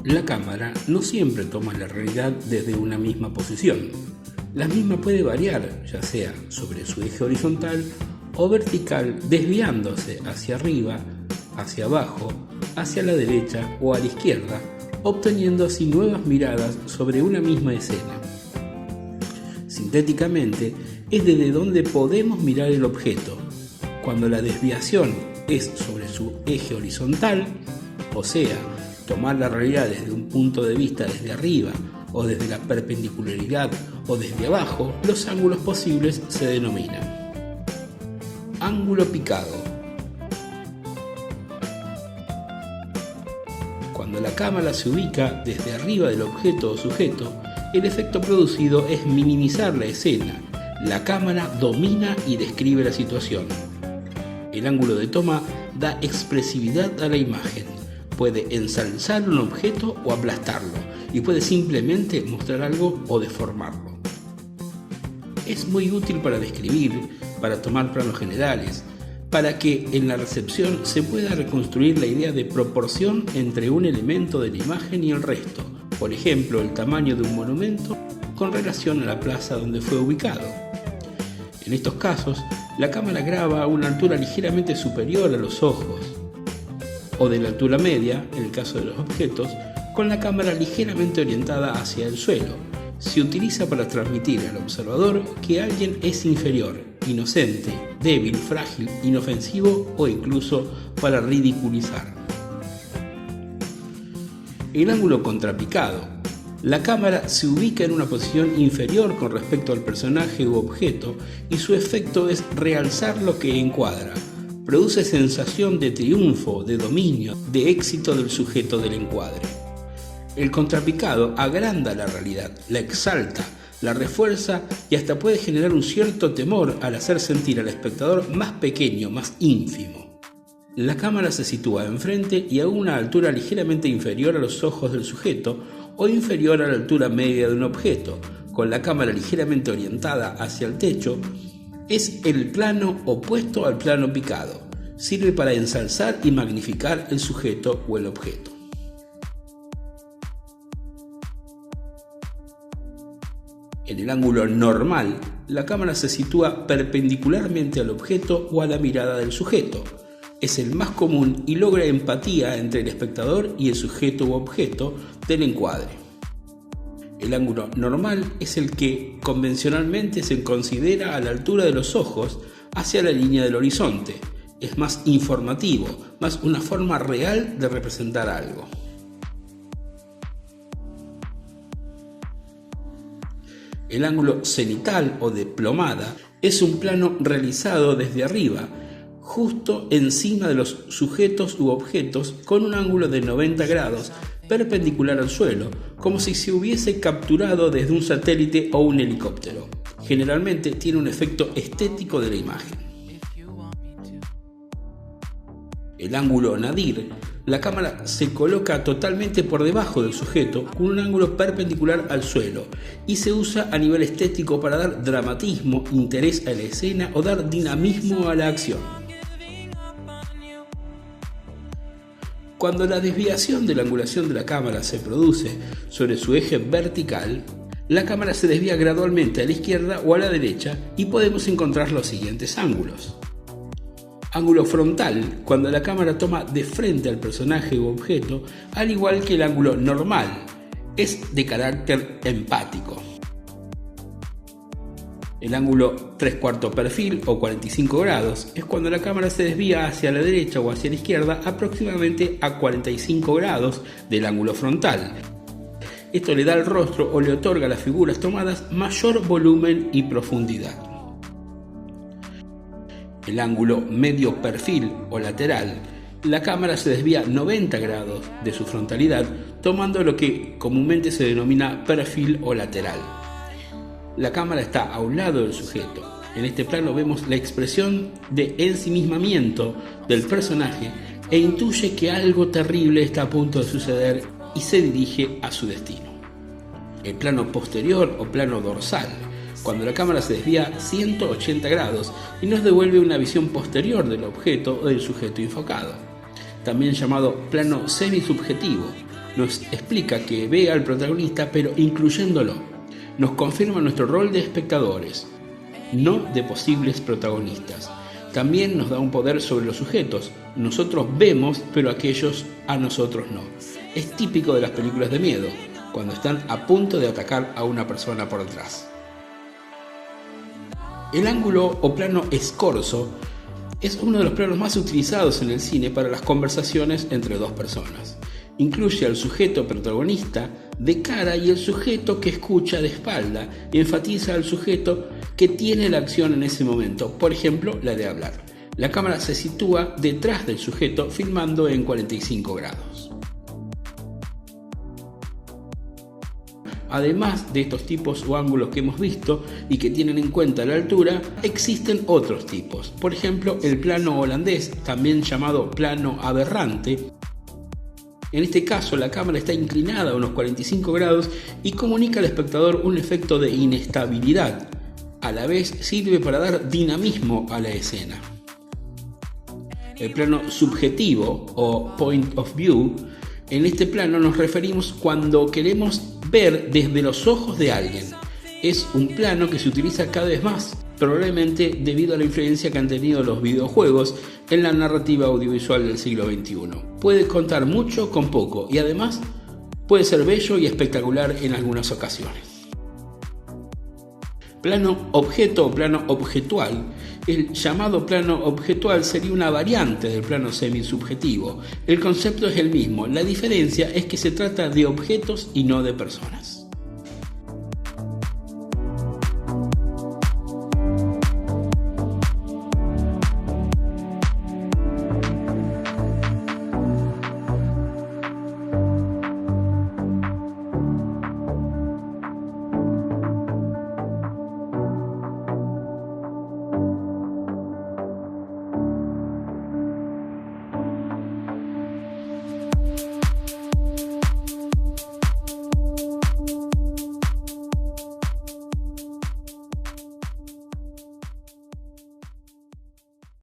La cámara no siempre toma la realidad desde una misma posición. La misma puede variar, ya sea sobre su eje horizontal o vertical, desviándose hacia arriba, hacia abajo, hacia la derecha o a la izquierda, obteniendo así nuevas miradas sobre una misma escena. Sintéticamente, es desde donde podemos mirar el objeto. Cuando la desviación es sobre su eje horizontal, o sea, tomar la realidad desde un punto de vista desde arriba o desde la perpendicularidad o desde abajo, los ángulos posibles se denominan ángulo picado. Cuando la cámara se ubica desde arriba del objeto o sujeto, el efecto producido es minimizar la escena. La cámara domina y describe la situación. El ángulo de toma da expresividad a la imagen. Puede ensalzar un objeto o aplastarlo, y puede simplemente mostrar algo o deformarlo. Es muy útil para describir, para tomar planos generales, para que en la recepción se pueda reconstruir la idea de proporción entre un elemento de la imagen y el resto, por ejemplo, el tamaño de un monumento con relación a la plaza donde fue ubicado. En estos casos, la cámara graba a una altura ligeramente superior a los ojos, o de la altura media, en el caso de los objetos, con la cámara ligeramente orientada hacia el suelo. Se utiliza para transmitir al observador que alguien es inferior, inocente, débil, frágil, inofensivo o incluso para ridiculizar. El ángulo contrapicado. La cámara se ubica en una posición inferior con respecto al personaje u objeto y su efecto es realzar lo que encuadra. Produce sensación de triunfo, de dominio, de éxito del sujeto del encuadre. El contrapicado agranda la realidad, la exalta, la refuerza y hasta puede generar un cierto temor al hacer sentir al espectador más pequeño, más ínfimo. La cámara se sitúa enfrente y a una altura ligeramente inferior a los ojos del sujeto o inferior a la altura media de un objeto, con la cámara ligeramente orientada hacia el techo. Es el plano opuesto al plano picado. Sirve para ensalzar y magnificar el sujeto o el objeto. En el ángulo normal, la cámara se sitúa perpendicularmente al objeto o a la mirada del sujeto. Es el más común y logra empatía entre el espectador y el sujeto u objeto del encuadre. El ángulo normal es el que convencionalmente se considera a la altura de los ojos hacia la línea del horizonte. Es más informativo, más una forma real de representar algo. El ángulo cenital o de plomada es un plano realizado desde arriba, justo encima de los sujetos u objetos con un ángulo de 90 grados perpendicular al suelo, como si se hubiese capturado desde un satélite o un helicóptero. Generalmente tiene un efecto estético de la imagen. El ángulo nadir. La cámara se coloca totalmente por debajo del sujeto con un ángulo perpendicular al suelo y se usa a nivel estético para dar dramatismo, interés a la escena o dar dinamismo a la acción. Cuando la desviación de la angulación de la cámara se produce sobre su eje vertical, la cámara se desvía gradualmente a la izquierda o a la derecha y podemos encontrar los siguientes ángulos. Ángulo frontal, cuando la cámara toma de frente al personaje u objeto, al igual que el ángulo normal, es de carácter empático. El ángulo 3/4 perfil o 45 grados es cuando la cámara se desvía hacia la derecha o hacia la izquierda aproximadamente a 45 grados del ángulo frontal. Esto le da al rostro o le otorga a las figuras tomadas mayor volumen y profundidad. El ángulo medio perfil o lateral, la cámara se desvía 90 grados de su frontalidad, tomando lo que comúnmente se denomina perfil o lateral. La cámara está a un lado del sujeto. En este plano vemos la expresión de ensimismamiento del personaje e intuye que algo terrible está a punto de suceder y se dirige a su destino. El plano posterior o plano dorsal, cuando la cámara se desvía 180 grados y nos devuelve una visión posterior del objeto o del sujeto enfocado, también llamado plano semisubjetivo. nos explica que ve al protagonista pero incluyéndolo. Nos confirma nuestro rol de espectadores, no de posibles protagonistas. También nos da un poder sobre los sujetos. Nosotros vemos, pero aquellos a nosotros no. Es típico de las películas de miedo, cuando están a punto de atacar a una persona por detrás. El ángulo o plano escorzo es uno de los planos más utilizados en el cine para las conversaciones entre dos personas. Incluye al sujeto protagonista de cara y el sujeto que escucha de espalda y enfatiza al sujeto que tiene la acción en ese momento, por ejemplo, la de hablar. La cámara se sitúa detrás del sujeto filmando en 45 grados. Además de estos tipos o ángulos que hemos visto y que tienen en cuenta la altura, existen otros tipos. Por ejemplo, el plano holandés, también llamado plano aberrante. En este caso, la cámara está inclinada a unos 45 grados y comunica al espectador un efecto de inestabilidad. A la vez sirve para dar dinamismo a la escena. El plano subjetivo o point of view. En este plano nos referimos cuando queremos ver desde los ojos de alguien. Es un plano que se utiliza cada vez más, probablemente debido a la influencia que han tenido los videojuegos en la narrativa audiovisual del siglo XXI. Puede contar mucho con poco y además puede ser bello y espectacular en algunas ocasiones. Plano objeto o plano objetual. El llamado plano objetual sería una variante del plano semisubjetivo. El concepto es el mismo, la diferencia es que se trata de objetos y no de personas.